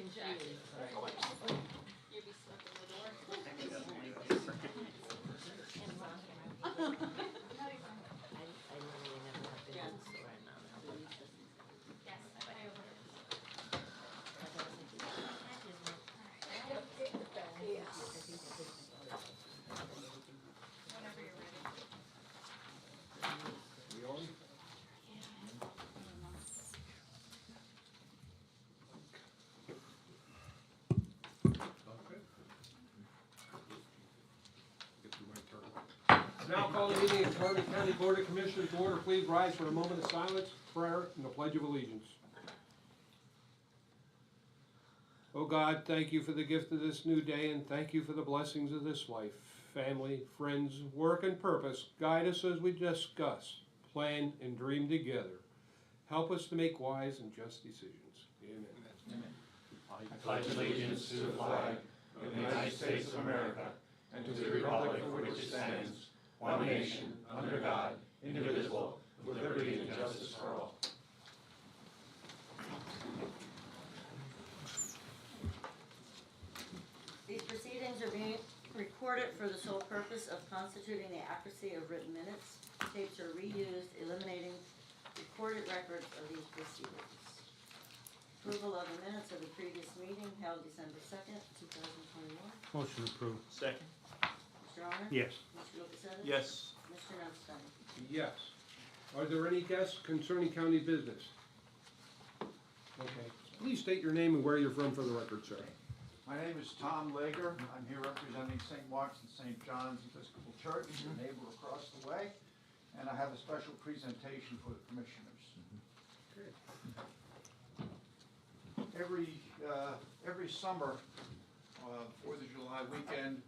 jacket. confused. You'll be stuck in the door. I literally never have been to the store and not know what this is. Yes, I over. Whenever you're ready. We on? Okay. Get through my turn. Now call the meeting of Harvey County Board of Commissioners to order. Please rise for a moment of silence, prayer, and the Pledge of Allegiance. Oh God, thank you for the gift of this new day, and thank you for the blessings of this life. Family, friends, work, and purpose, guide us as we discuss, plan, and dream together. Help us to make wise and just decisions. Amen. I pledge allegiance to the flag of the United States of America and to the republic for which it stands, one nation, under God, indivisible, with liberty and justice for all. These proceedings are being recorded for the sole purpose of constituting the accuracy of written minutes. Tapes are reused, eliminating recorded records of these proceedings. Approval of the minutes of the previous meeting held December 2nd, 2021. Motion approved. Second? Mr. Honor? Yes. Mr. Lukasevich? Yes. Mr. Notstein? Yes. Are there any guests concerning county business? Okay. Please state your name and where you're from for the record, sir. My name is Tom Lager. I'm here representing St. Mark's and St. John's Episcopal Church, a neighbor across the way, and I have a special presentation for the commissioners. Every summer, 4th of July weekend,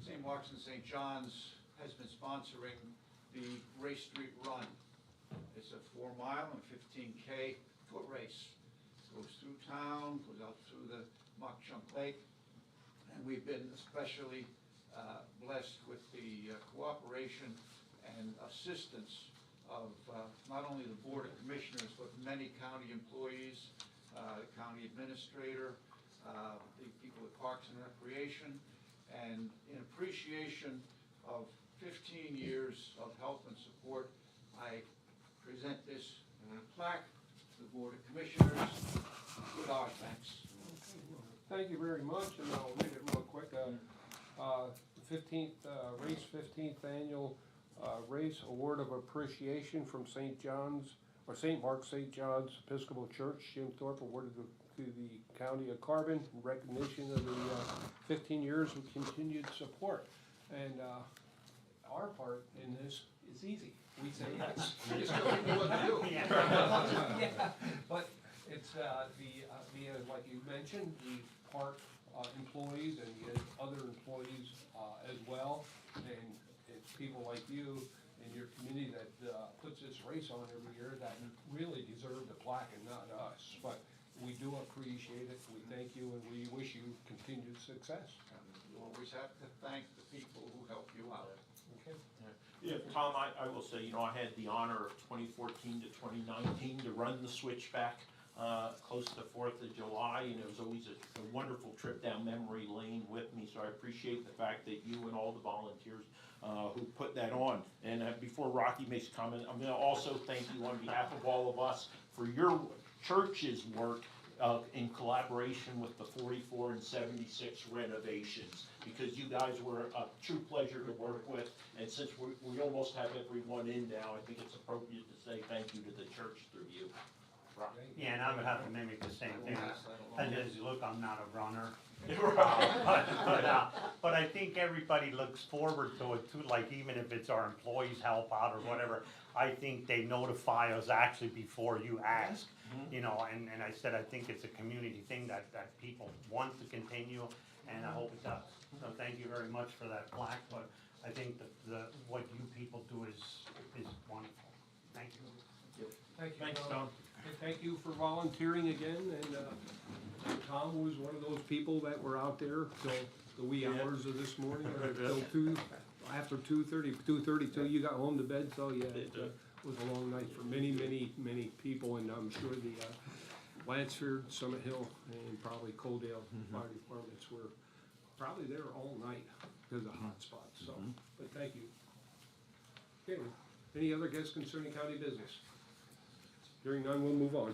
St. Mark's and St. John's has been sponsoring the Race Street Run. It's a 4-mile and 15K foot race. Goes through town, goes out through the Mock Chunk Lake, and we've been especially blessed with the cooperation and assistance of not only the Board of Commissioners, but many county employees, the county administrator, the people at Parks and Recreation, and in appreciation of 15 years of help and support, I present this plaque to the Board of Commissioners with our thanks. Thank you very much, and I'll read it real quick. 15th annual race award of appreciation from St. John's, or St. Mark's St. John's Episcopal Church. Jim Thorpe awarded to the County of Carbon in recognition of the 15 years of continued support. And our part in this is easy. We say yes. We just don't know what to do. Yeah. But it's like you mentioned, the park employees and the other employees as well, and it's people like you and your community that puts this race on every year that really deserve the plaque and not us. But we do appreciate it. We thank you, and we wish you continued success. You always have to thank the people who help you out. Okay. Yeah, Tom, I will say, I had the honor of 2014 to 2019 to run the switchback close to the 4th of July, and it was always a wonderful trip down memory lane with me, so I appreciate the fact that you and all the volunteers who put that on. And before Rocky makes a comment, I'm going to also thank you on behalf of all of us for your church's work in collaboration with the 44 and 76 renovations, because you guys were a true pleasure to work with, and since we almost have everyone in now, I think it's appropriate to say thank you to the church through you. Rocky. Yeah, and I would have to mimic the same thing. As you look, I'm not a runner. But I think everybody looks forward to it too, like even if it's our employees help out or whatever, I think they notify us actually before you ask, and I said, I think it's a community thing that people want to continue, and I hope it does. So thank you very much for that plaque, but I think that what you people do is wonderful. Thank you. Thank you. Thanks, Tom. And thank you for volunteering again, and Tom was one of those people that were out there till the wee hours of this morning, till after 2:30 till you got home to bed, so yeah, it was a long night for many people, and I'm sure Lansford, Summit Hill, and probably Coaldale fire departments were probably there all night because of hot spots, so, but thank you. Okay, any other guests concerning county business? Hearing none, we'll move on.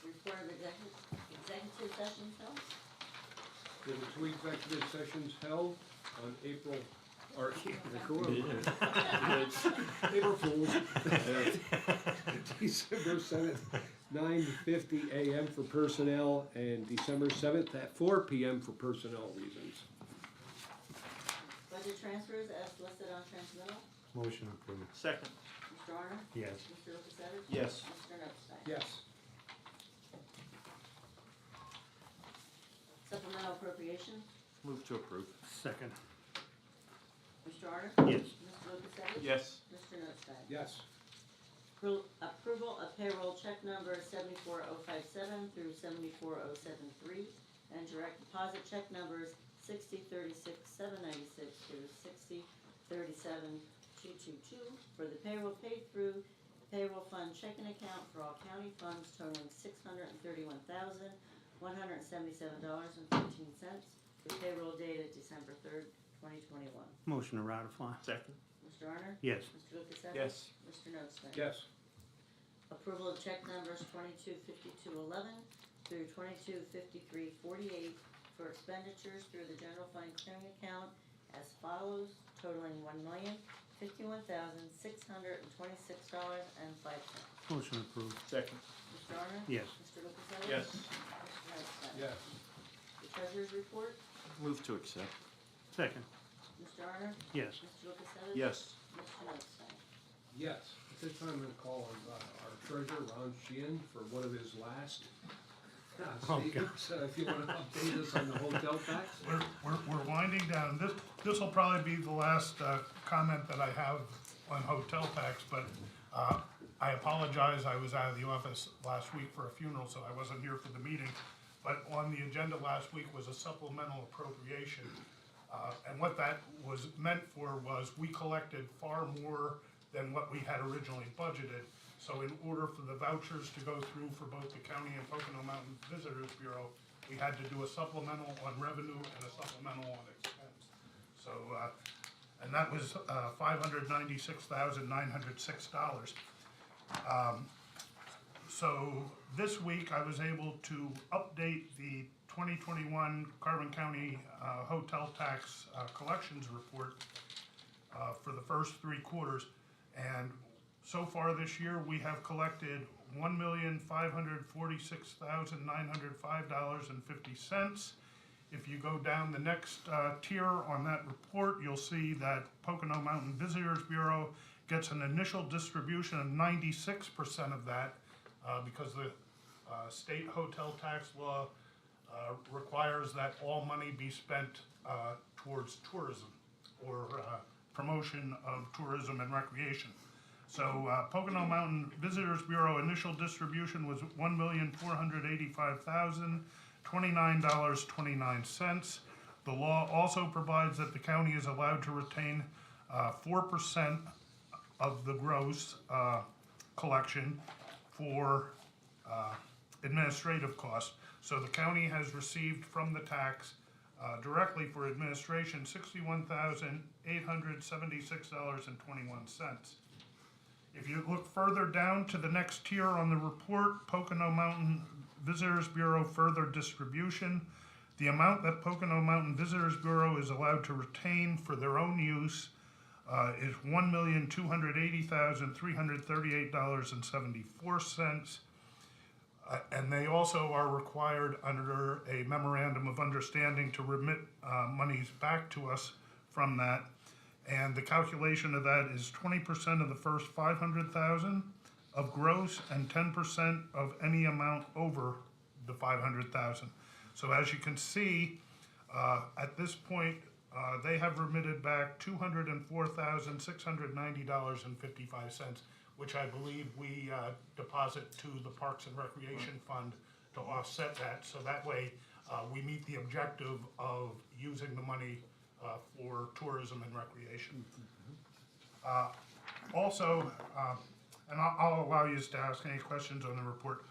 Report of executive sessions held. There were 2 executive sessions held on April, or, April Fools. December 7th, 9:50 a.m. for personnel, and December 7th at 4 p.m. for personnel reasons. Budget transfers as listed on transmittal. Motion approved. Second. Mr. Honor? Yes. Mr. Lukasevich? Yes. Mr. Notstein? Yes. Supplemental appropriations. Move to approve. Second. Mr. Honor? Yes. Mr. Lukasevich? Yes. Mr. Notstein? Yes. Approval of payroll check number 74057 through 74073, and direct deposit check numbers 6036-796 through 6037-222 for the payroll paid through payroll fund checking account for all county funds totaling $631,177.15. The payroll dated December 3rd, 2021. Motion to ratify. Second. Mr. Honor? Yes. Mr. Lukasevich? Yes. Mr. Notstein? Yes. Approval of check numbers 225211 through 225348 for expenditures through the general fund clearing account as follows, totaling $1,051,626.05. Motion approved. Second. Mr. Honor? Yes. Mr. Lukasevich? Yes. Mr. Notstein? Yes. The treasurer's report. Move to accept. Second. Mr. Honor? Yes. Mr. Lukasevich? Yes. Mr. Notstein? Yes. At this time, I'm going to call on our treasurer, Ron Sheehan, for one of his last statements. If you want to update us on the hotel tax. We're winding down. This will probably be the last comment that I have on hotel tax, but I apologize, I was out of the office last week for a funeral, so I wasn't here for the meeting. But on the agenda last week was a supplemental appropriation. And what that was meant for was we collected far more than what we had originally budgeted. So in order for the vouchers to go through for both the county and Pocono Mountain Visitors Bureau, we had to do a supplemental on revenue and a supplemental on expense. So, and that was $596,906. So this week I was able to update the 2021 Carbon County hotel tax collections report for the first 3 quarters. And so far this year, we have collected $1,546,905.50. If you go down the next tier on that report, you'll see that Pocono Mountain Visitors Bureau gets an initial distribution of 96% of that because the state hotel tax law requires that all money be spent towards tourism or promotion of tourism and recreation. So Pocono Mountain Visitors Bureau initial distribution was $1,485,029.29. The law also provides that the county is allowed to retain 4% of the gross collection for administrative costs. So the county has received from the tax directly for administration $61,876.21. If you look further down to the next tier on the report, Pocono Mountain Visitors Bureau further distribution, the amount that Pocono Mountain Visitors Bureau is allowed to retain for their own use is $1,280,338.74. And they also are required under a memorandum of understanding to remit monies back to us from that. And the calculation of that is 20% of the first 500,000 of gross and 10% of any amount over the 500,000. So as you can see, at this point, they have remitted back $204,690.55, which I believe we deposit to the Parks and Recreation Fund to offset that. So that way, we meet the objective of using the money for tourism and recreation. Also, and I'll allow you to ask any questions on the report.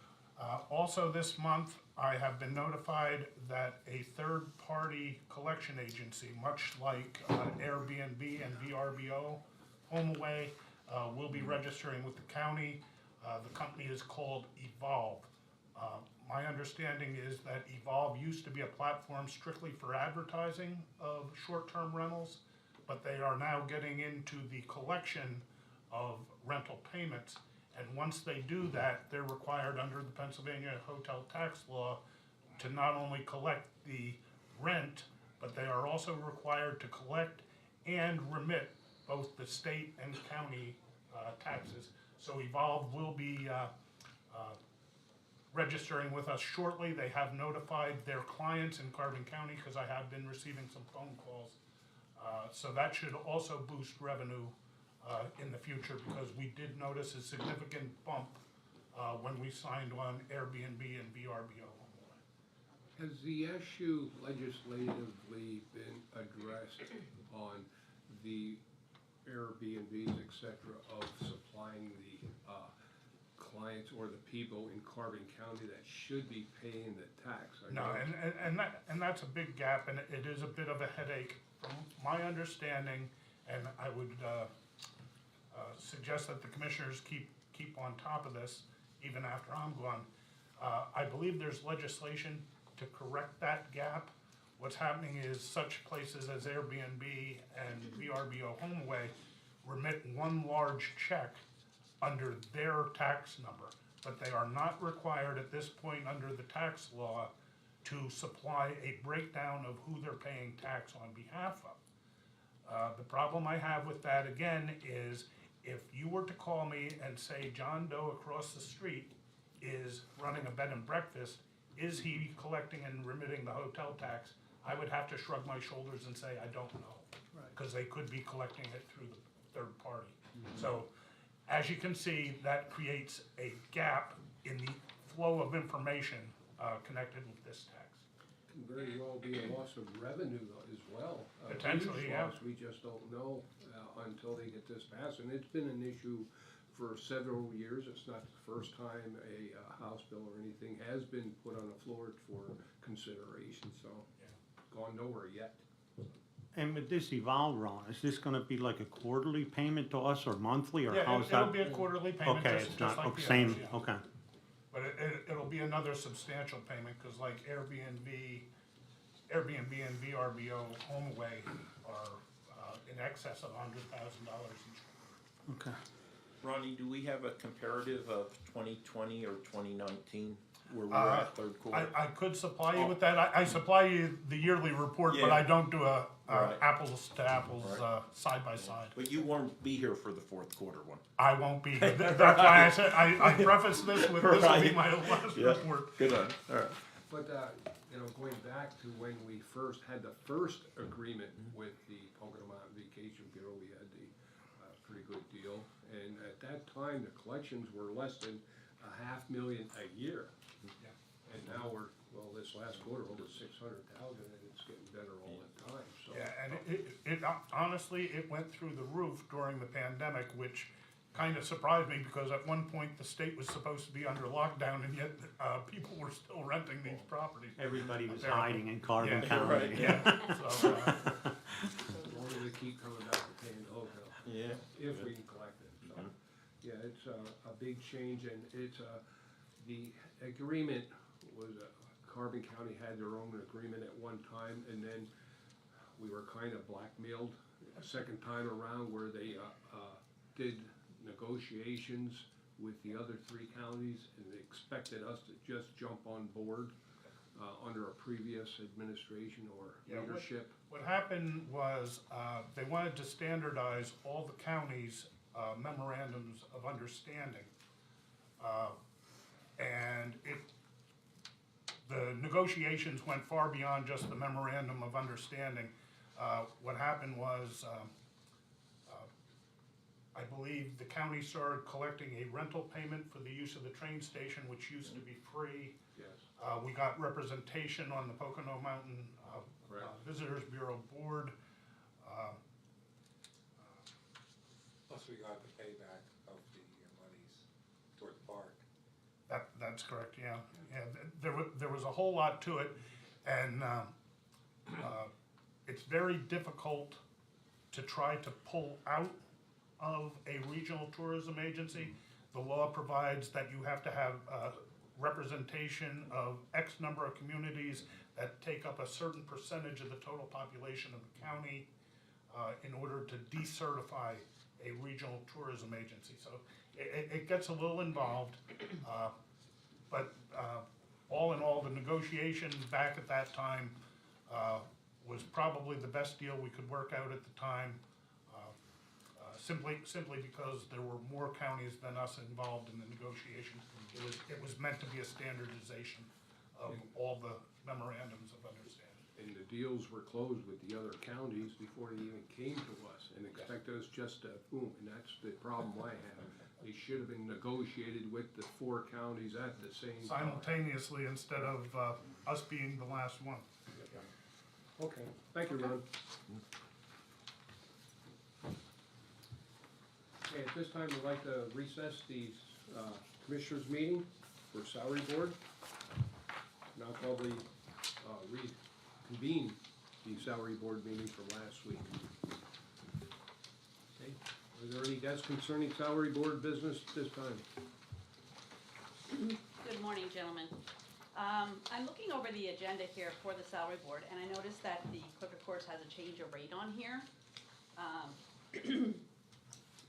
Also this month, I have been notified that a third-party collection agency, much like Airbnb and VRBO, HomeAway, will be registering with the county. The company is called Evolve. My understanding is that Evolve used to be a platform strictly for advertising of short-term rentals, but they are now getting into the collection of rental payments. And once they do that, they're required under the Pennsylvania hotel tax law to not only collect the rent, but they are also required to collect and remit both the state and county taxes. So Evolve will be registering with us shortly. They have notified their clients in Carbon County, because I have been receiving some phone calls. So that should also boost revenue in the future, because we did notice a significant bump when we signed on Airbnb and VRBO. Has the issue legislatively been addressed on the Airbnbs, et cetera, of supplying the clients or the people in Carbon County that should be paying the tax? No, and that's a big gap, and it is a bit of a headache. From my understanding, and I would suggest that the commissioners keep on top of this even after I'm gone. I believe there's legislation to correct that gap. What's happening is such places as Airbnb and VRBO HomeAway remit one large check under their tax number, but they are not required at this point under the tax law to supply a breakdown of who they're paying tax on behalf of. The problem I have with that, again, is if you were to call me and say John Doe across the street is running a bed and breakfast, is he collecting and remitting the hotel tax? I would have to shrug my shoulders and say, I don't know. Because they could be collecting it through the third party. So, as you can see, that creates a gap in the flow of information connected with this tax. Can very well be a loss of revenue as well. Potentially, Huge yeah. loss. We just don't know until they get this passed, and it's been an issue for several years. It's not the first time a House bill or anything has been put on the floor for consideration, so gone nowhere yet. And with this Evolve, Ron, is this gonna be like a quarterly payment to us or monthly, or Yeah, how's it'll that? be a quarterly payment, Okay, just it's not, like the same, others, yeah. okay. But it'll be another substantial payment, because like Airbnb and VRBO HomeAway are in excess of $100,000 each. Okay. Ronnie, do we have a comparative of 2020 or 2019 where we're at third quarter? I could supply you with that. I supply you the yearly report, but Yeah. I don't do a Right. apples to apples, Right. side by side. But you won't be here for the fourth quarter one. I won't be, that's why I said, I preface this with, this will be Right. my last Yeah. report. Good on, all right. But, going back to when we first had the first agreement with the Pocono Mountain Vacation Bureau, we had the pretty good deal. And at that time, the collections were less than $500,000 a year. Yeah. And now we're, well, this last quarter, over 600,000, and it's getting better all the time, so. Yeah, and it honestly, it went through the roof during the pandemic, which kind of surprised me, because at one point, the state was supposed to be under lockdown, and yet, people were still renting these properties. Everybody was Apparently. hiding in Carbon Yeah, County. right, Yeah, so, As long as they keep coming back to paying the hotel, Yeah. if we can collect it, so. Yeah, it's a big change, and it's, the agreement was, Carbon County had their own agreement at one time, and then we were kind of blackmailed a second time around, where they, did negotiations with the other three counties, and they expected us to just jump on board, under a previous administration or Yeah, leadership. what happened was, they wanted to standardize all the counties' memorandums of understanding. And the negotiations went far beyond just the memorandum of understanding. What happened was, I believe the county started collecting a rental payment for the use of the train station, which used to be free. Yes. We got representation on the Pocono Mountain Correct. Visitors Bureau Board. Plus we got the payback of the monies toward the park. That's That's correct, yeah. Yeah, there was a whole lot to it, and it's very difficult to try to pull out of a regional tourism agency. The law provides that you have to have representation of X number of communities that take up a certain percentage of the total population of the county in order to decertify a regional tourism agency. So it gets a little involved, but all in all, the negotiations back at that time was probably the best deal we could work out at the time, simply because there were more counties than us involved in the negotiations. It was meant to be a standardization of all the memorandums of understanding. And the deals were closed with the other counties before they even came to us and expect us just to, boom, and that's the problem I have. They should have been negotiated with the 4 counties at the same time. Simultaneously instead of us being the last one. Okay, thank you, Ron. Okay, at this time, I'd like to recess the Commissioners' meeting for Salary Board. Now call the, reconvene the Salary Board meeting from last week. Okay, are there any deaths concerning Salary Board business at this time? Good morning, gentlemen. I'm looking over the agenda here for the salary board, and I noticed that the clerk of courts has a change of rate on here.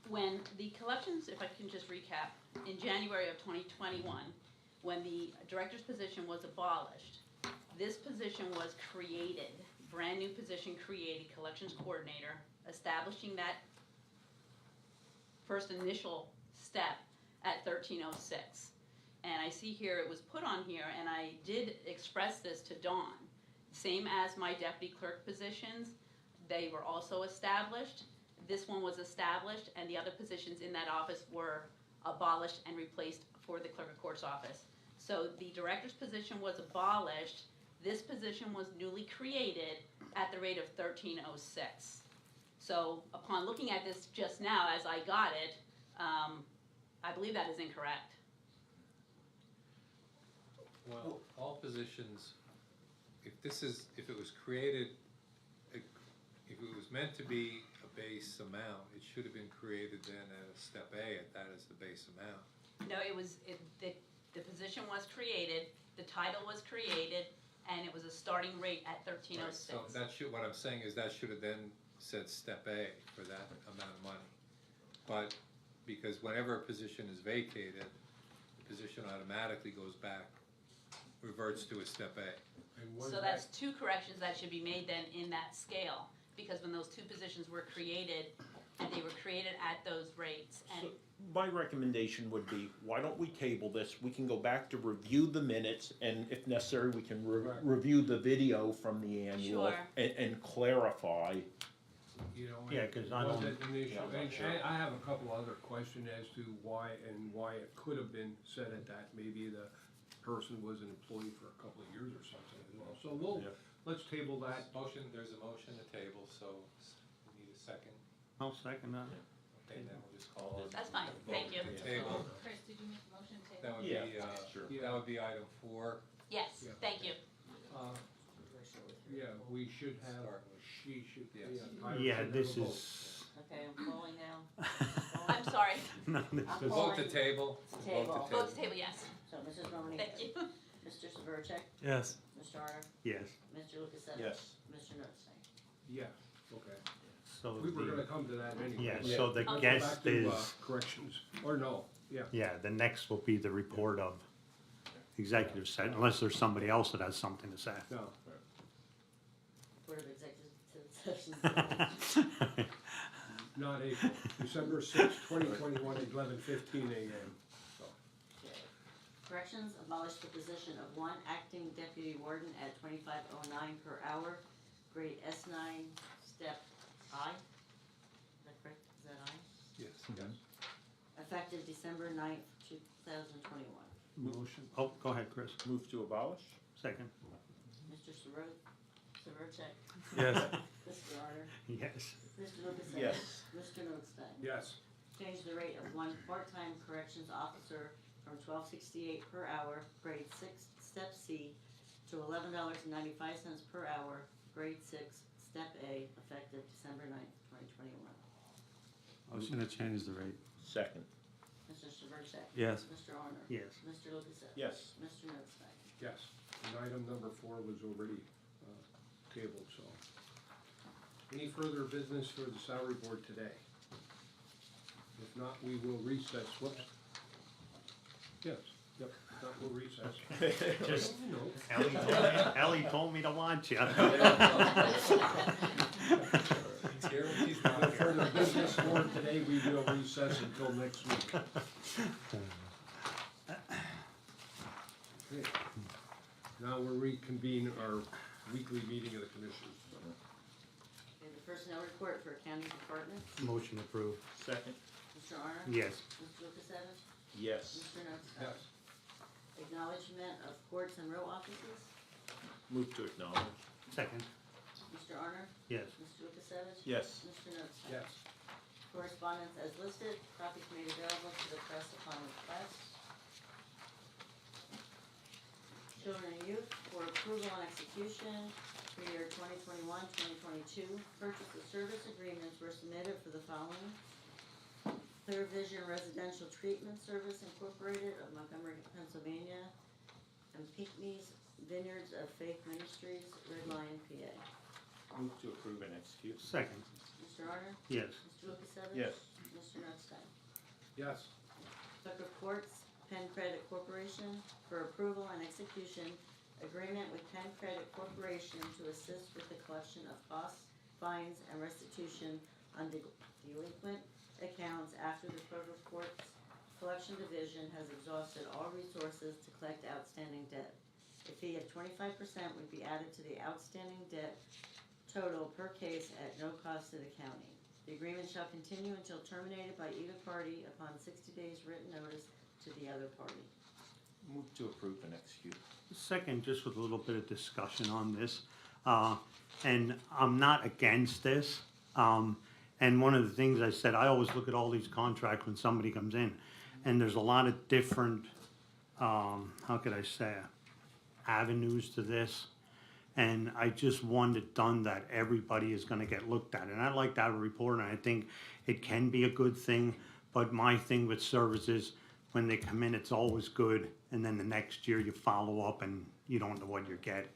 When the collections, if I can just recap, in January of 2021, when the director's position was abolished, this position was created, brand new position created, collections coordinator, establishing that first initial step at 1306. And I see here it was put on here, and I did express this to Dawn. Same as my deputy clerk positions, they were also established. This one was established, and the other positions in that office were abolished and replaced for the clerk of court's office. So the director's position was abolished. This position was newly created at the rate of 1306. So upon looking at this just now, as I got it, I believe that is incorrect. Well, all positions, if it was created, if it was meant to be a base amount, it should have been created then at step A, at that as the base amount. No, the position was created, the title was created, and it was a starting rate at 1306. Right, so what I'm saying is that should have then said step A for that amount of money. But because whenever a position is vacated, the position automatically goes back, reverts to a step A. So that's 2 corrections that should be made then in that scale, because when those 2 positions were created, and they were created at those rates, and So my recommendation would be, why don't we table this? We can go back to review the minutes, and if necessary, we can review the video from the annual Sure. and clarify. You know, Yeah, 'cause I was don't- it an issue? Yeah, I'm not And sure. I have a couple other questions as to why it could have been said at that. Maybe the person was an employee for a couple of years or something as well. So Yeah. let's table that. There's a motion to table, so we need a second. I'll second that. Okay, then we'll just call on. That's fine. vote Thank you. to Table, Chris, did you make a motion to table? that would Yeah, be, sure. that would be item 4. yes, Yeah. thank you. Yeah, we should have, Start she should, Yes. Tyler Yeah, should have this a vote. is. Okay, I'm calling now. I'm sorry. No, this I'm is- Vote to calling. table. Table. Vote to table, yes. So Mrs. Romaney. Thank you. Mr. Severcek, Yes. Mr. Arner, Yes, Mr. Lukasevich. Yes. Mr. Notstein. Yeah, okay. so We were gonna the, come to that anyway. yeah, so the Okay. Go guest back to, is, corrections, or no, yeah. yeah, the next will be the report of executive session, unless there's somebody else that has something to say. No, Board of Executive Sessions. not April, December 6th, 2021, 11:15 a.m. So, Okay. Corrections, abolish the position of 1 acting deputy warden at 2509 per hour, grade S9, step I. Is that correct? Is that I? Yes. Effective December 9th, 2021. motion. Oh, go ahead, Chris. Move to abolish? Second. Mr. Severcek, Yes. Mr. Arner, Yes. Mr. Lukasevich. Yes. Mr. Notstein. Yes, Change the rate of 1 part-time corrections officer from from $12.68 per hour, grade 6, step C, to $11.95 per hour, grade 6, step A, effective December 9th, 2021. Motion to change the rate. Second. Mr. Severcek? Yes. Mr. Honor? Yes. Mr. Lukasevich? Yes. Mr. Notstein? Yes, and item number 4 was already tabled, so. Any further business for the salary board today? If not, we will recess, whoops. Yes, yep, if not, we'll recess. Just, No. Ellie told me to watch you. Guarantees No not further business for today, we will recess until next week. Okay. Now we'll reconvene our weekly meeting of the commissioners. Okay, the personnel report for county departments. Motion approved. Second. Mr. Honor? Yes. Mr. Lukasevich? Yes. Mr. Notstein? Yes. Acknowledgement of courts and row offices. Move to acknowledge. Second. Mr. Honor? Yes. Mr. Lukasevich? Yes. Mr. Notstein? Yes. Correspondence as listed, copies made available to the press upon request. Children and youth for approval and execution for year 2021-2022. Purchase of service agreements were submitted for the following. Clear Vision Residential Treatment Service Incorporated of Montgomery, Pennsylvania, and Pinckney's Vineyards of Faith Ministries, Red Lion, PA. Move to approve and execute. Second. Mr. Honor? Yes. Mr. Lukasevich? Yes. Mr. Notstein? Yes. Clerk of Courts, Penn Credit Corporation for approval and execution, agreement with Penn Credit Corporation to assist with the collection of costs, fines, and restitution on delinquent accounts after the Clerk of Courts Collection Division has exhausted all resources to collect outstanding debt. A fee of 25% would be added to the outstanding debt total per case at no cost to the county. The agreement shall continue until terminated by either party upon 60 days written notice to the other party. Move to approve and execute. Second, just with a little bit of discussion on this, and I'm not against this. And one of the things I said, I always look at all these contracts when somebody comes in, and there's a lot of different, how could I say, avenues to this. And I just want it done that everybody is gonna get looked at. And I'd like to have a report, and I think it can be a good thing, but my thing with services, when they come in, it's always good, and then the next year you follow up and you don't know what you're getting.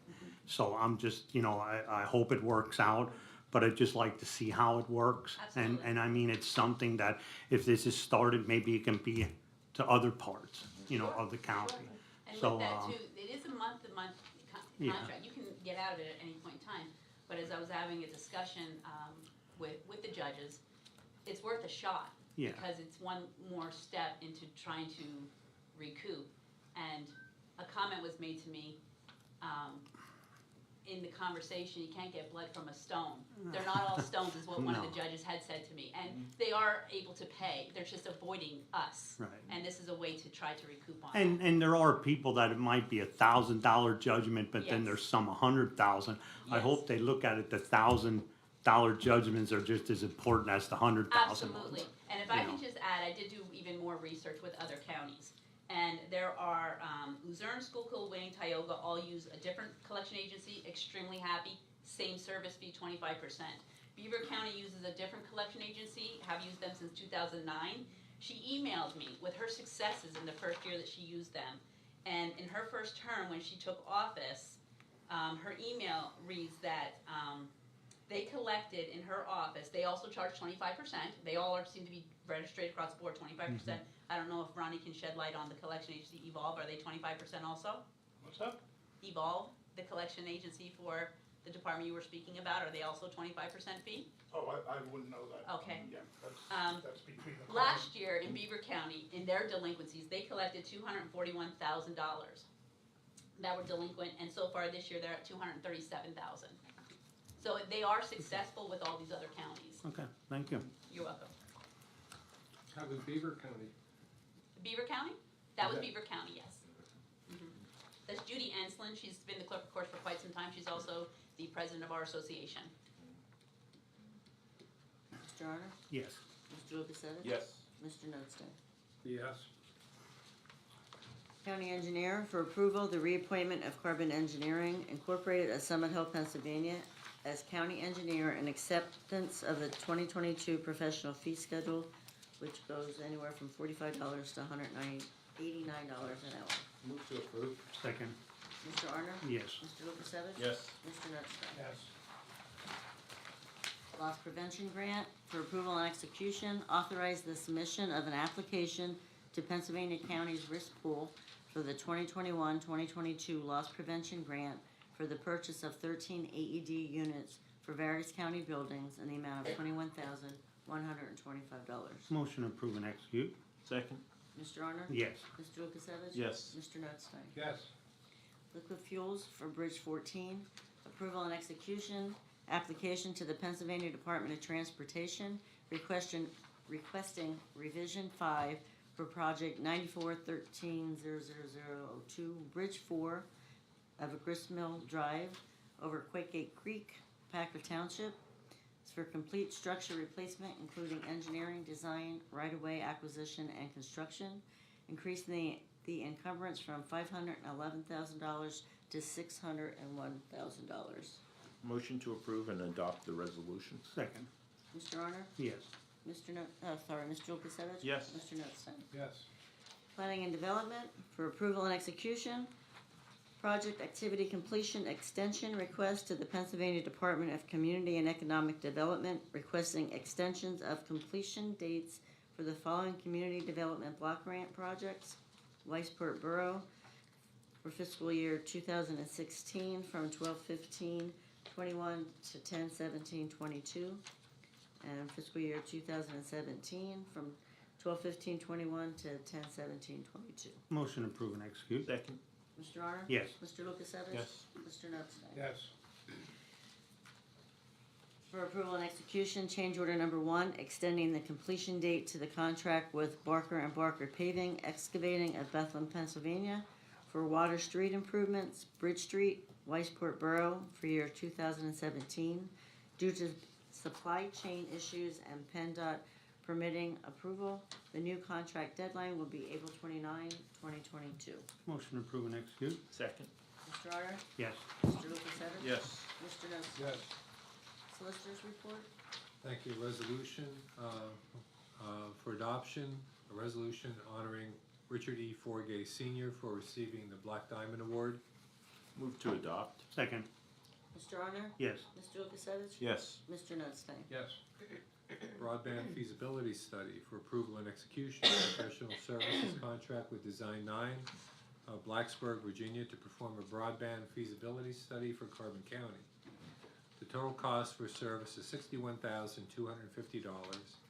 So I'm just, I hope it works out, but I'd just like to see how it works. Absolutely. And I mean, it's something that if this is started, maybe it can be to other parts, of the county. And So, with that too, it is a month-to-month Yeah. contract, you can get out of it at any point in time. But as I was having a discussion, with the judges, it's worth a shot. Yeah. Because it's one more step into trying to recoup. And a comment was made to me, in the conversation, you can't get blood from a stone. They're not all stones, is what one of No. the judges had said to me. And they are able to pay, they're just avoiding us. Right. And this is a way to try to recoup on that. And there are people that it might be $1,000 judgment, but then Yes. there's some 100,000. I Yes. hope they look at it, the $1,000 judgments are just as important as the 100,000 ones. Absolutely, and if I You can know. just add, I did do even more research with other counties. And there are, Luzerne, Schuylkill, Winning, Tioga all use a different collection agency, extremely happy, same service fee, 25%. Beaver County uses a different collection agency, have used them since 2009. She emailed me with her successes in the first year that she used them. And in her first term, when she took office, her email reads that, they collected in her office, they also charge 25%, they all seem to be registered across the board, 25%. I don't know if Ronnie can shed light on the collection agency Evolve, are they 25% also? What's up? Evolve, the collection agency for the department you were speaking about, are they also 25% fee? Oh, I wouldn't know that. Okay. Yeah, Um, that's between the. Last year in Beaver County, in their delinquencies, they collected $241,000 that were delinquent, and so far this year they're at $237,000. So they are successful with all these other counties. Okay, thank you. You're welcome. How was Beaver County? Beaver County? That was Yeah. Beaver County, yes. That's Judy Anslin, she's been the clerk of courts for quite some time, she's also the president of our association. Mr. Honor? Yes. Mr. Lukasevich? Yes. Mr. Notstein? Yes. County Engineer for approval, the reappointment of Carbon Engineering Incorporated of Summit Hill, Pennsylvania as County Engineer and acceptance of the 2022 professional fee schedule, which goes anywhere from $45 to $189 an hour. Move to approve. Second. Mr. Arner? Yes. Mr. Lukasevich? Yes. Mr. Notstein? Yes. Loss Prevention Grant for approval and execution, authorize the submission of an application to Pennsylvania County's risk pool for the 2021-2022 loss prevention grant for the purchase of 13 AED units for various county buildings in the amount of $21,125. Motion to approve and execute. Second? Mr. Arner? Yes. Mr. Lukasevich? Yes. Mr. Notstein? Yes. Liquid Fuels for Bridge 14, approval and execution, application to the Pennsylvania Department of Transportation, requesting revision 5 for project 94130002, Bridge 4 of Gristmill Drive over Quakegate Creek, Packer Township. It's for complete structure replacement, including engineering, design, right-of-way acquisition, and construction, increasing the encumbrance from $511,000 to $601,000. Motion to approve and adopt the resolution. Second. Mr. Arner? Yes. Mr. Lukasevich? Yes. Mr. Notstein? Yes. Planning and Development for approval and execution. Project activity completion extension request to the Pennsylvania Department of Community and Economic Development, requesting extensions of completion dates for the following community development block grant projects. Weisport Borough for fiscal year 2016 from 12/15/21 to 10/17/22, and fiscal year 2017 from 12/15/21 to 10/17/22. Motion to approve and execute. Second? Mr. Arner? Yes. Mr. Lukasevich? Yes. Mr. Notstein? Yes. For approval and execution, change order number 1, extending the completion date to the contract with Barker and Barker Paving Excavating of Bethlehem, Pennsylvania for Water Street improvements, Bridge Street, Weisport Borough for year 2017. Due to supply chain issues and PennDOT permitting approval, the new contract deadline will be April 29, 2022. Motion to approve and execute. Second? Mr. Arner? Yes. Mr. Lukasevich? Yes. Mr. Notstein? Yes. Solicitors report? Thank you. Resolution for adoption, a resolution honoring Richard E. Forgay Sr. for receiving the Black Diamond Award. Move to adopt. Second. Mr. Arner? Yes. Mr. Lukasevich? Yes. Mr. Notstein? Yes. Broadband feasibility study for approval and execution, professional services contract with Design 9 of Blacksburg, Virginia to perform a broadband feasibility study for Carbon County. The total cost for service is $61,250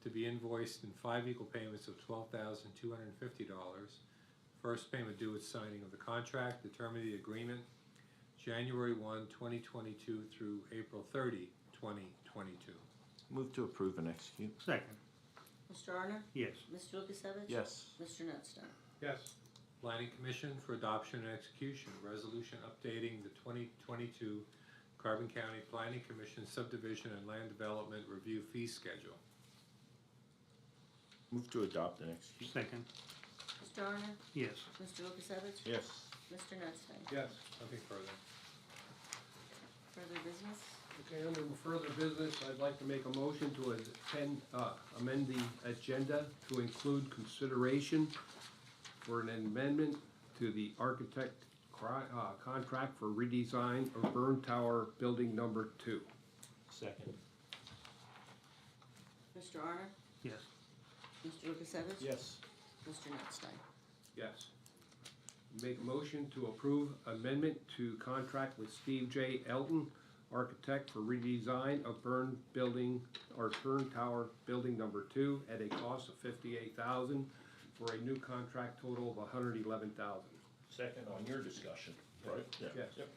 to be invoiced in 5 equal payments of $12,250. First payment due at signing of the contract, the term of the agreement, January 1, 2022 through April 30, 2022. Move to approve and execute. Second. Mr. Arner? Yes. Mr. Lukasevich? Yes. Mr. Notstein? Yes. Planning Commission for adoption and execution, resolution updating the 2022 Carbon County Planning Commission subdivision and land development review fee schedule. Move to adopt and execute. Second. Mr. Arner? Yes. Mr. Lukasevich? Yes. Mr. Notstein? Yes. Nothing further. Further business? Okay, under further business, I'd like to make a motion to amend the agenda to include consideration for an amendment to the architect contract for redesign of Burn Tower Building Number 2. Second? Mr. Arner? Yes. Mr. Lukasevich? Yes. Mr. Notstein? Yes. Make a motion to approve amendment to contract with Steve J. Elton, architect for redesign of Burn Tower Building Number 2 at a cost of $58,000 for a new contract total of $111,000. Second on your discussion, right? Yeah. Yes. Yep.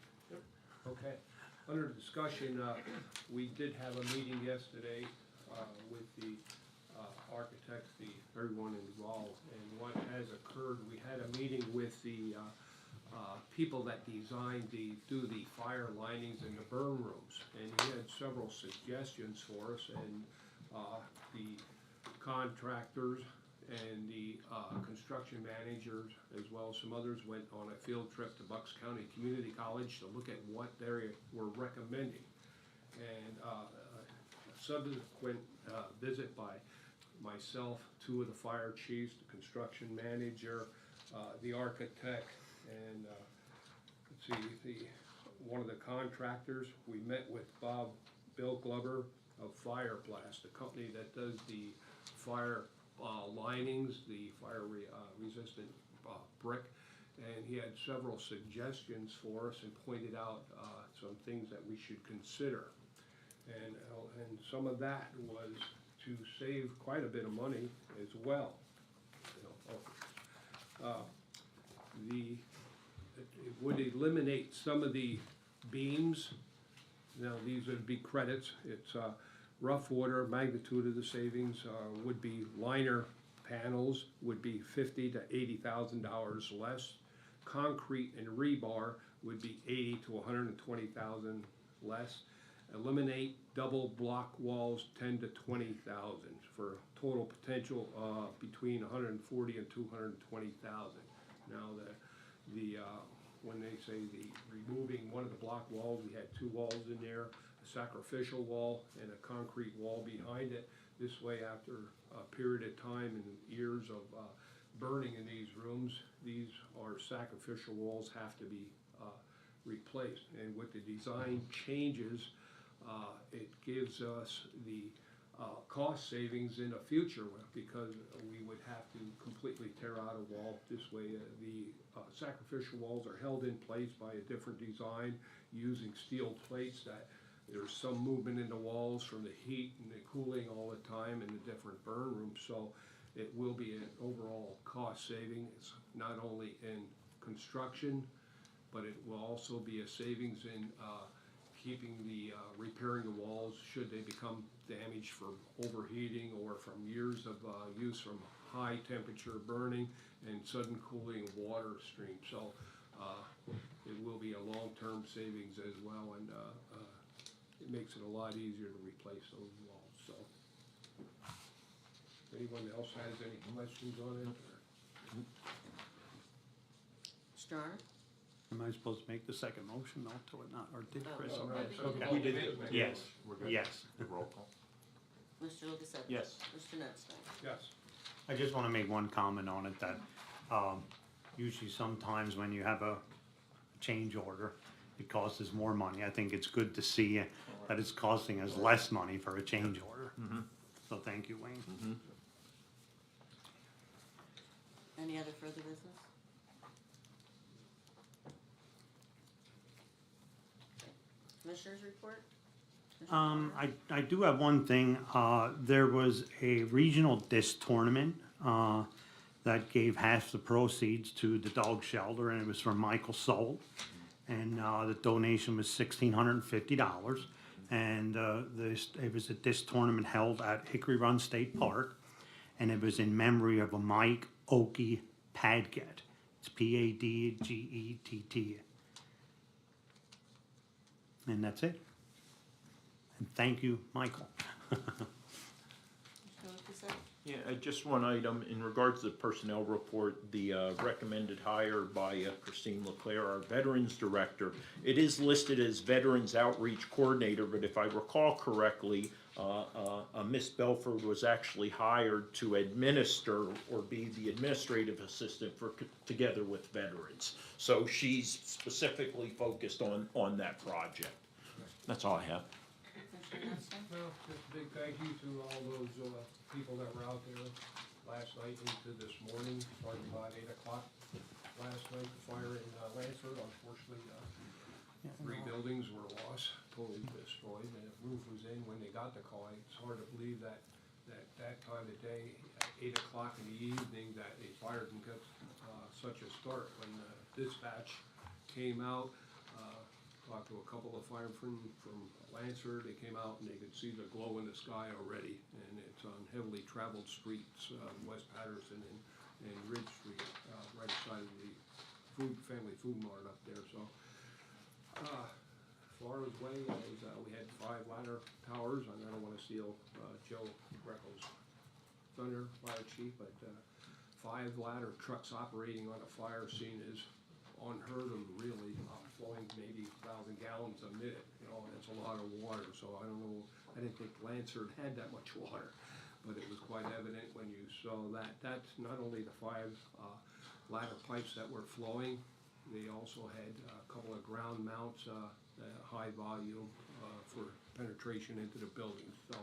Okay. Under discussion, we did have a meeting yesterday with the architects, everyone involved, and what has occurred, we had a meeting with the people that do the fire linings in the burn rooms, and he had several suggestions for us, and the contractors and the construction managers, as well as some others, went on a field trip to Bucks County Community College to look at what they were recommending. And a subsequent visit by myself, two of the fire chiefs, the construction manager, the architect, and let's see, one of the contractors. We met with Bill Glover of Fireblast, the company that does the fire linings, the fire resistant brick, and he had several suggestions for us and pointed out some things that we should consider. And some of that was to save quite a bit of money as well. It would eliminate some of the beams. Now, these would be credits. It's rough order, magnitude of the savings would be liner panels would be $50,000 to $80,000 less. Concrete and rebar would be $80,000 to $120,000 less. Eliminate double block walls, $10,000 to $20,000 for total potential between $140,000 and $220,000. Now when they say the removing one of the block walls, we had two walls in there, a sacrificial wall and a concrete wall behind it. This way, after a period of time and years of burning in these rooms, these sacrificial walls have to be replaced. And with the design changes, it gives us the cost savings in the future, because we would have to completely tear out a wall. This way, the sacrificial walls are held in place by a different design using steel plates that there's some movement in the walls from the heat and the cooling all the time in the different burn rooms. So it will be an overall cost saving. It's not only in construction, but it will also be a savings in keeping repairing the walls should they become damaged from overheating or from years of use from high temperature burning and sudden cooling of water stream. So it will be a long-term savings as well, and it makes it a lot easier to replace those walls. So, anyone else has any questions on it? Mr. Arnott? Am I supposed to make the second motion? No, to it not, or did Chris? No, already? no, Okay. We did it. Yes, We're good. yes. Roll call. Mr. Lukasevich? Yes. Mr. Notstein? Yes. I just want to make one comment on it, that usually sometimes when you have a change order, it costs us more money. I think it's good to see that it's costing us less money for a change order. So thank you, Wayne. Any other further business? Commissioners report? Mr. Carter? I do have one thing. There was a regional disc tournament that gave half the proceeds to the dog shelter, and it was from Michael Soul. And the donation was $1,650. And it was a disc tournament held at Hickory Run State Park, and it was in memory of a Mike Okie Padgett. It's P-A-D-G-E-T-T. And that's it. And thank you, Michael. Mr. Lukasevich? Yeah, just one item in regards to the personnel report, the recommended hire by Christine Leclerc, our Veterans Director. It is listed as Veterans Outreach Coordinator, but if I recall correctly, Miss Belford was actually hired to administer or be the administrative assistant for Together with Veterans. So she's specifically focused on that project. That's all I have. Mr. Notstein? Well, just a big thank you to all those people that were out there last night into this morning, starting about 8 o'clock last night. The fire in Lansford, unfortunately, 3 buildings were lost, totally destroyed, and the roof was in when they got the call. It's hard to believe that time of day, at 8 o'clock in the evening, that a fire can get such a start. When dispatch came out, talked to a couple of firemen from Lansford. They came out and they could see the glow in the sky already, and it's on heavily traveled streets, West Patterson and Ridge Street, right beside of the family food mart up there. So far as way as we had 5 ladder towers, and I don't want to steal Joe Greco's thunder, Fire Chief, but 5 ladder trucks operating on a fire scene is unheard of, really, flowing maybe 1,000 gallons a minute, you know, and it's a lot of water, so I don't know, I didn't think Lansford had that much water, but it was quite evident when you saw that. That's not only the 5 ladder pipes that were flowing, they also had a couple of ground mounts, high volume for penetration into the buildings, so.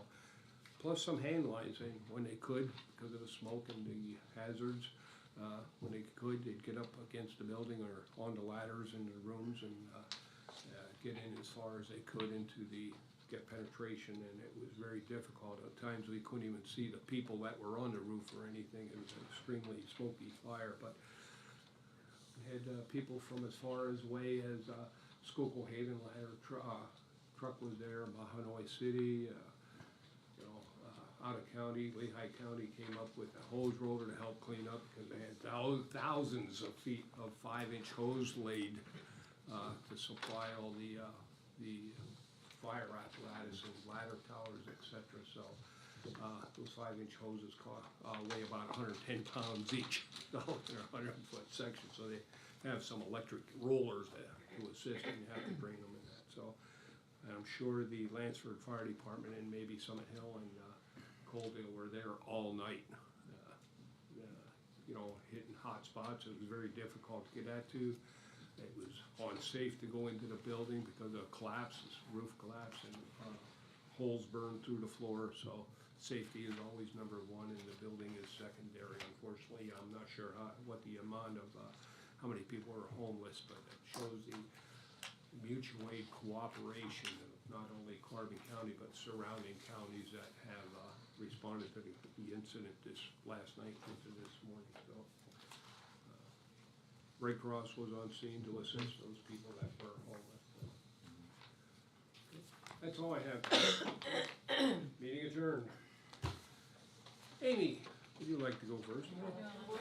Plus some hand lines, and when they could, because of the smoke and the hazards, when they could, they'd get up against the building or on the ladders in the rooms and get in as far as they could get penetration, and it was very difficult. At times we couldn't even see the people that were on the roof or anything. It was an extremely smoky fire, but we had people from as far as away as Schuylkill Haven ladder truck was there, Mahanoy City, out of county, Lehigh County came up with a hose roller to help clean up because they had thousands of feet of 5-inch hose laid to supply all the fire apparatus and ladder towers, etc. So those 5-inch hoses weigh about 110 pounds each, so they're 100-foot sections. So they have some electric rollers to assist, and you have to bring them in that. So I'm sure the Lansford Fire Department and maybe Summit Hill and Colville were there all night, you know, hitting hot spots. It was very difficult to get at to. It was unsafe to go into the building because of collapse, roof collapse, and holes burned through the floor. So safety is always number one, and the building is secondary. Unfortunately, I'm not sure what the amount of how many people are homeless, but it shows the mutual aid cooperation of not only Carbon County but surrounding counties that have responded to the incident this last night into this morning. So Red Cross was on scene to assist those people that were homeless. So. That's all I have. Meeting adjourned. Amy, would you like to go first?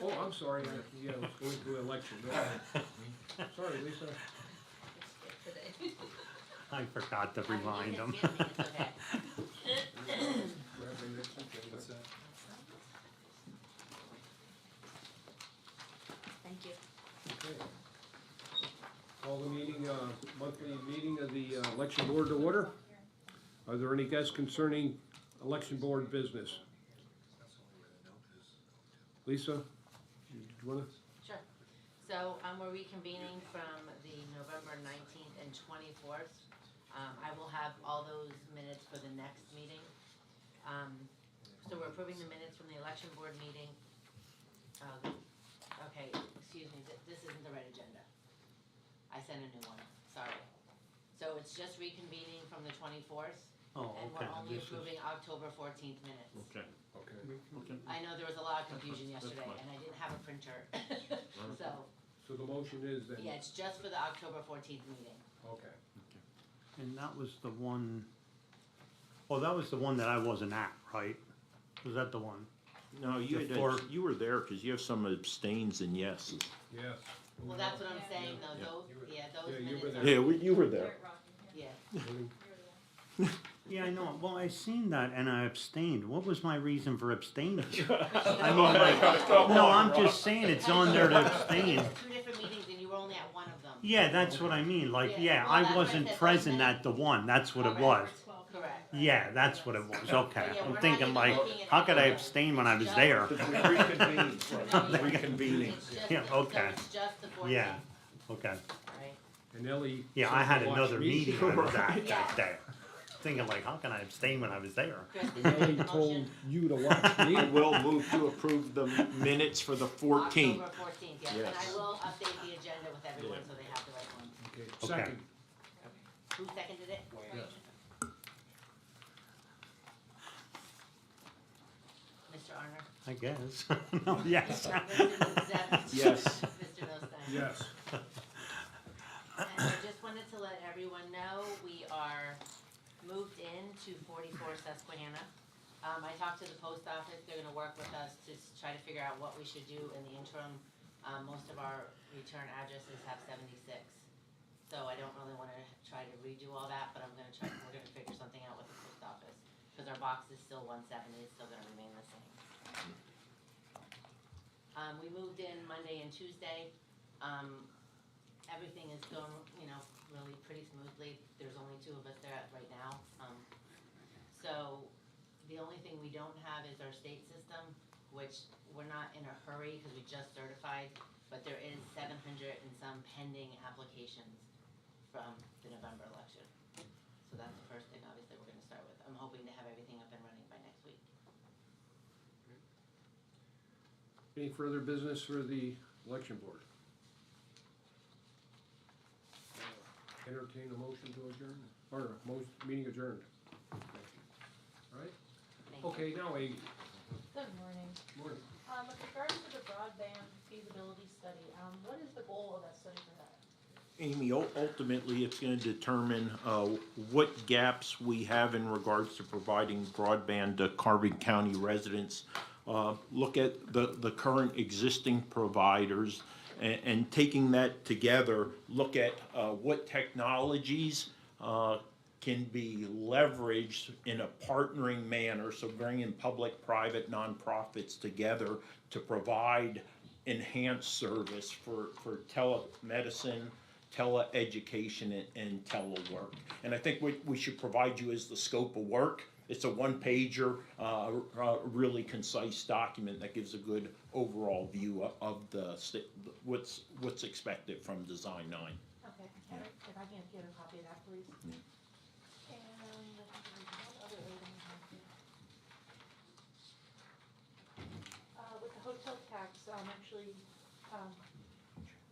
Oh, I'm sorry. Yeah, I was going to election. Go ahead. Sorry, Lisa. I forgot to remind them. What's that? Thank you. Okay. Call the meeting, monthly meeting of the election board to order. Are there any guests concerning election board business? Lisa, do you wanna? Sure. So, we're reconvening from the November 19th and 24th. I will have all those minutes for the next meeting. So we're approving the minutes from the election board meeting. Okay, excuse me, this isn't the right agenda. I sent a new one, sorry. So it's just reconvening from the 24th. Oh, And okay. we're only approving October 14th minutes. Okay. Okay. I know there was a lot of confusion yesterday, fine. and I didn't have a printer. So the motion is then? Yeah, it's just for the October 14th meeting. Okay. And that was the one, oh, that was the one that I wasn't at, right? Was that the one? No, you had, Before- you were there because you have some abstains and yeses. Yes. Well, that's what I'm saying, though, Yeah. those, yeah, those Yeah, you minutes. were are- there. you were there. Very rocky, yeah. Yeah. You were there. Yeah, I know, well, I seen that and I abstained. What was my reason for abstaining? I mean, like, no, I'm just saying it's on there to abstain. It's 2 different meetings, and you were only at one of them. Yeah, that's what I mean, like, Yeah, yeah, well, I that's what I wasn't said, present those at the one, that's what it Correct. was. Correct. Yeah, that's what it was, okay. Yeah, we're I'm not thinking even like, looking at how could I anything. abstain when I was Just- there? Reconvening. Reconvening. It's just, Yeah, so okay. it's just the 14th, Yeah, okay. right? And Ellie. Yeah, said I had to watch another me. meeting I was at Yeah. that day. Thinking like, how can I abstain when I was there? Kristen, And Ellie make a told motion. you to watch me. I will move to approve the minutes for the 14th. October 14th, yes, and Yes. I will update the agenda with everyone so they have the right one. Okay, Okay. second. Who seconded it? Yes. Mr. Arner? I guess. No, yes. Mr. Zep? Yes. Mr. Nostine? Yes. And I just wanted to let everyone know, we are moved into 44 Susquehanna. I talked to the post office, they're gonna work with us to try to figure out what we should do in the interim. Most of our return addresses have 76, so I don't really wanna try to redo all that, but we're gonna figure something out with the post office. Cause our box is still 17, it's still gonna remain the same. We moved in Monday and Tuesday. Everything is going, really pretty smoothly. There's only 2 of us there right now. So the only thing we don't have is our state system, which we're not in a hurry because we just certified, but there is 700 and some pending applications from the November election. So that's the first thing, obviously, we're gonna start with. I'm hoping to have everything up and running by next week. Any further business for the election board? Entertain a motion to adjourn, or meeting adjourned. All right, Thank you. okay, now Amy. Good morning. Morning. With regards to the broadband feasibility study, what is the goal of that study for that? Amy, ultimately, it's gonna determine what gaps we have in regards to providing broadband to Carbon County residents. Look at the current existing providers and taking that together, look at what technologies can be leveraged in a partnering manner, so bringing public, private, nonprofits together to provide enhanced service for telemedicine, teleeducation, and telework. And I think what we should provide you is the scope of work. It's a one-pager, really concise document that gives a good overall view of what's expected from Design 9. Okay, and if I can get a copy of that, please. And I think there's one other item on here. With the hotel tax,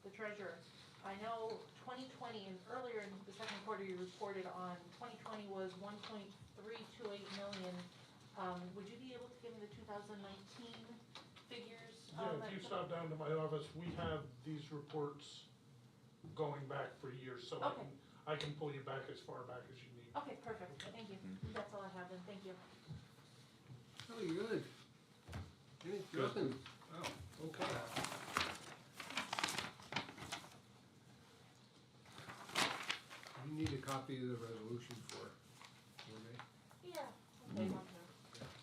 the treasurer, I know 2020 and earlier in the second quarter you reported on 2020 was 1.328 million. Would you be able to give me the 2019 figures? Yeah, if you stop down to my office, we have these reports going back for years, so Okay. I can pull you back as far back as you need. Okay, perfect, thank you. That's all I have then, thank you. Really good. Nothing, oh, okay. You need a copy of the resolution for me? Yeah. Okay,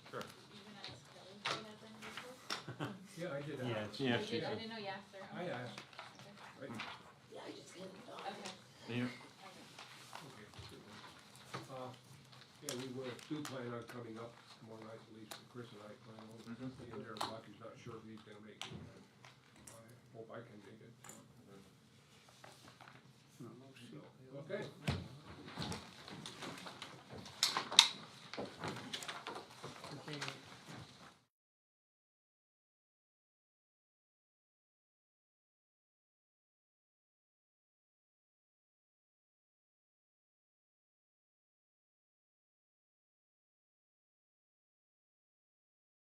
Sure. Even ask Kelly if he has any reports? Yeah, I did Yeah, ask. Yeah, I didn't know you asked her. I asked. Right. Yeah, I just handed it off. Okay. Yeah. Okay. Yeah, we do plan on coming up, more like at least Chris and I plan on being there. Lucky's not sure if he's gonna make it. I hope I can make it. So, okay.